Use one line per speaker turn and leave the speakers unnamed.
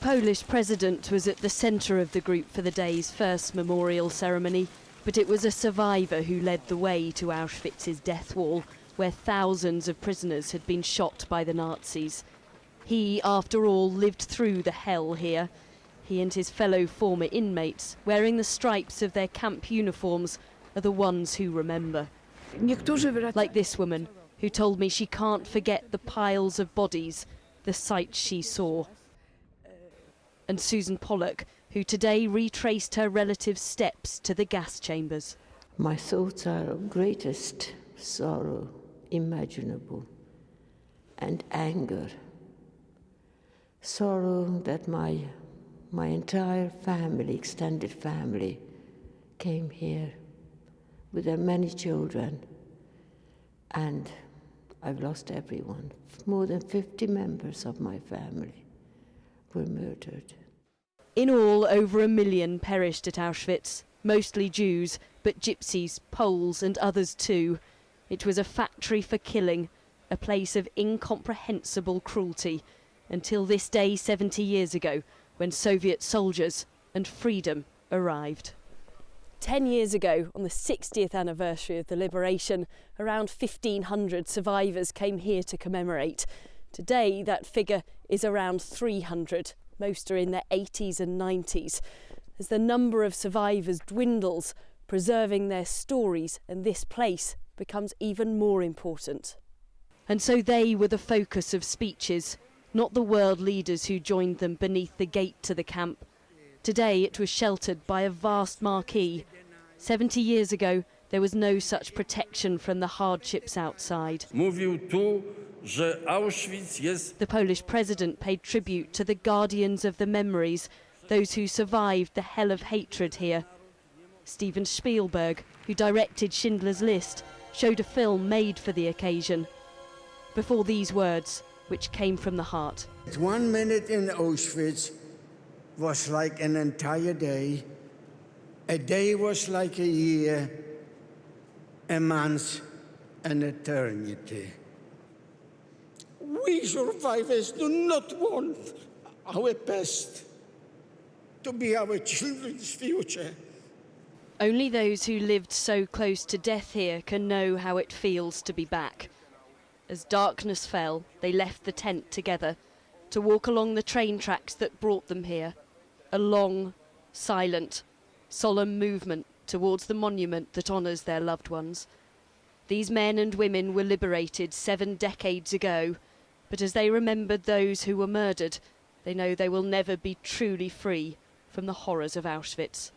Polish president was at the centre of the group for the day's first memorial ceremony, but it was a survivor who led the way to Auschwitz's death wall, where thousands of prisoners had been shot by the Nazis. He, after all, lived through the hell here. He and his fellow former inmates, wearing the stripes of their camp uniforms, are the ones who remember. Like this woman, who told me she can't forget the piles of bodies, the sights she saw. And Susan Pollock, who today retraced her relative's steps to the gas chambers.
My thoughts are of greatest sorrow imaginable and anger. Sorrow that my entire family, extended family, came here with their many children, and I've lost everyone. More than 50 members of my family were murdered.
In all, over 1 million perished at Auschwitz, mostly Jews, but gypsies, Poles and others too. It was a factory for killing, a place of incomprehensible cruelty, until this day 70 years ago, when Soviet soldiers and freedom arrived. 10 years ago, on the 60th anniversary of the liberation, around 1,500 survivors came here to commemorate. Today, that figure is around 300. Most are in their 80s and 90s. As the number of survivors dwindles, preserving their stories and this place becomes even more important. And so they were the focus of speeches, not the world leaders who joined them beneath the gate to the camp. Today it was sheltered by a vast marquee. 70 years ago, there was no such protection from the hardships outside. The Polish president paid tribute to the guardians of the memories, those who survived the hell of hatred here. Steven Spielberg, who directed Schindler's List, showed a film made for the occasion. Before these words, which came from the heart.
1 minute in Auschwitz was like an entire day. A day was like a year, a month, an eternity. We survivors do not want our past to be our children's future.
Only those who lived so close to death here can know how it feels to be back. As darkness fell, they left the tent together to walk along the train tracks that brought them here. A long, silent, solemn movement towards the monument that honours their loved ones. These men and women were liberated 7 decades ago, but as they remembered those who were murdered, they know they will never be truly free from the horrors of Auschwitz.